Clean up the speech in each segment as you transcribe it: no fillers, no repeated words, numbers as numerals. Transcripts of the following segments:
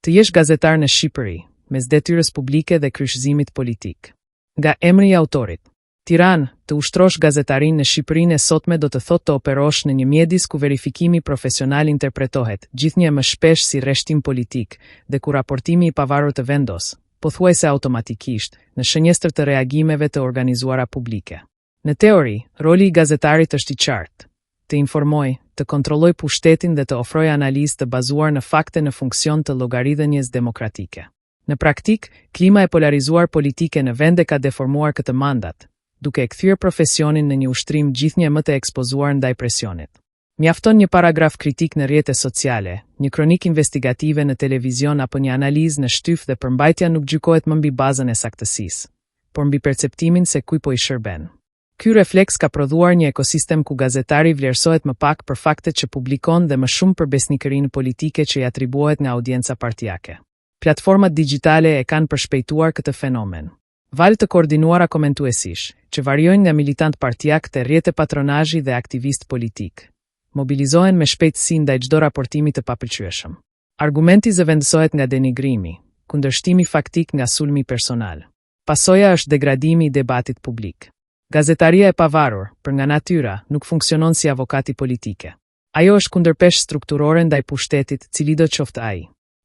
Të jesh gazetar në Shqipëri, mes detyrës publike dhe kryshëzimit politik. Nga emri i autorit. Tiranë, të ushtrosh gazetarin në Shqipërinë e sotme do të thotë të operosh në një mjedis ku verifikimi profesional interpretohet gjithnjë më shpesh si rreshtim politik dhe ku raportimi i pavarur të vendos, pothuajse automatikisht, në shënjestër të reagimeve të organizuara publike. Në teori, roli i gazetarit është i qartë: të informoj, të kontrolloj pushtetin dhe të ofroj analizë të bazuar në fakte në funksion të llogaridhënies demokratike. Në praktik, klima e polarizuar politike në vende ka deformuar këtë mandat, duke e kthyer profesionin në një ushtrim gjithnjë më të ekspozuar ndaj presionit. Mjafton një paragraf kritik në rrjete sociale, një kronik investigative në televizion apo një analizë në shtyf dhe përmbajtja nuk gjykohet më mbi bazën e saktësisë, por mbi perceptimin se kujt po i shërben. Ky refleks ka prodhuar një ekosistem ku gazetari vlerësohet më pak për faktet që publikon dhe më shumë për besnikërinë politike që i atribuohet nga audienca partijake. Platformat digjitale e kanë përshpejtuar këtë fenomen. Valë të koordinuara komentuesish, që variojnë nga militant partijak te rrjete patronazhi dhe aktivist politik, mobilizohen me shpejtësi ndaj çdo raportimi të papëlqyeshëm. Argumenti zëvendësohet nga denigrimi, kundërshtimi faktik nga sulmi personal. Pasoja është degradimi i debatit publik. Gazetaria e pavarur, për nga natyra, nuk funksionon si avokati politike. Ajo është kundërpesh strukturore ndaj pushtetit, cili do qoftë ai.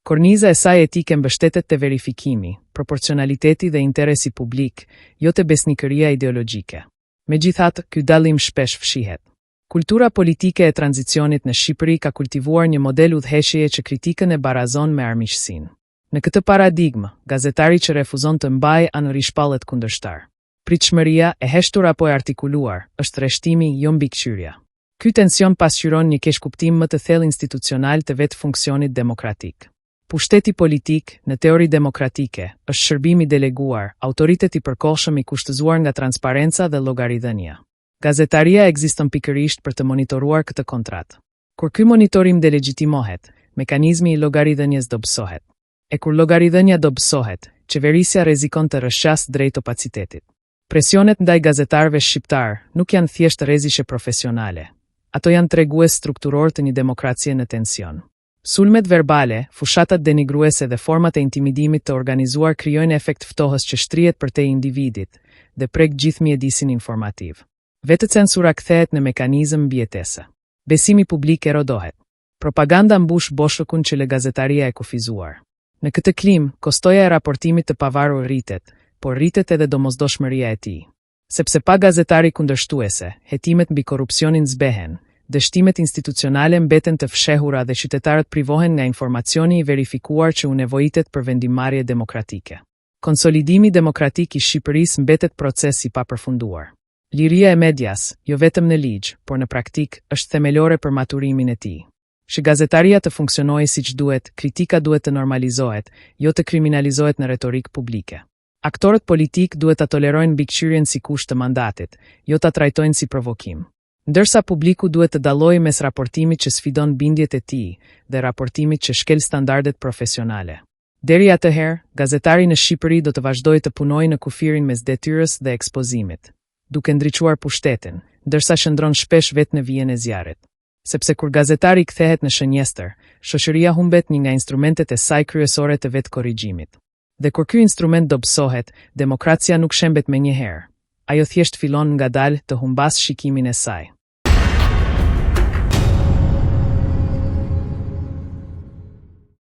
Korniza e saj etike mbështetet te verifikimi, proporcionaliteti dhe interesi publik, jo te besnikëria ideologjike. Megjithatë, ky dallim shpesh fshihet. Kultura politike e tranzicionit në Shqipëri ka kultivuar një model udhëheqjeje që kritikën e barazon me armiqësinë. Në këtë paradigmë, gazetari që refuzon të mbajë anë rishpallet kundërshtar. Pritshmëria, e heshtur apo e artikuluar, është rreshtimi, jo mbikëqyrja. Ky tension pasqyron një keqkuptim më të thellë institucional të vetë funksionit demokratik. Pushteti politik, në teori demokratike, është shërbim i deleguar, autoritet i përkohshëm i kushtëzuar nga transparenca dhe llogaridhënia. Gazetaria ekziston pikërisht për të monitoruar këtë kontratë. Kur ky monitorim delegjitimohet, mekanizmi i llogaridhënies dobësohet. E kur llogaridhënia dobësohet, qeverisja rrezikon të rrëshqasë drejt opacitetit. Presionet ndaj gazetarëve shqiptar nuk janë thjesht rrezishe profesionale. Ato janë tregues strukturor të një demokracie në tension. Sulmet verbale, fushatat denigruese dhe format e intimidimit të organizuar krijojnë efekt ftohës që shtrihet përtej individit dhe prek gjithë mjedisin informativ. Vetë censura kthehet në mekanizëm mbijetese. Besimi publik erodohet. Propaganda mbush boshllëkun që lë gazetaria e kufizuar. Në këtë klim, kostoja e raportimit të pavarur rritet, por rritet edhe domosdoshmëria e tij. Sepse pa gazetari kundërshtuese, hetimet mbi korrupsionin zbehen, dështimet institucionale mbeten të fshehura dhe qytetarët privohen nga informacioni i verifikuar që u nevojitet për vendimmarrje demokratike. Konsolidimi demokratik i Shqipërisë mbetet proces i papërfunduar. Liria e medias, jo vetëm në ligj, por në praktik, është themelore për maturimin e tij. Që gazetaria të funksionojë siç duhet, kritika duhet të normalizohet, jo të kriminalizohet në retorik publike. Aktorët politik duhet ta tolerojnë mbikëqyrjen si kusht të mandatit, jo ta trajtojnë si provokim. Ndërsa publiku duhet të dallojë mes raportimit që sfidon bindjet e tij dhe raportimit që shkel standardet profesionale. Deri atëherë, gazetari në Shqipëri do të vazhdojë të punojë në kufirin mes detyrës dhe ekspozimit, duke ndriçuar pushtetin, ndërsa shndron shpesh vetë në vijën e zjarrit. Sepse kur gazetari kthehet në shënjestër, shoqëria humbet një nga instrumentet e saj kryesore të vetë korrigjimit. Dhe kur ky instrument dobësohet, demokracia nuk shembet menjëherë. Ajo thjesht fillon ngadalë të humbas shikimin e saj.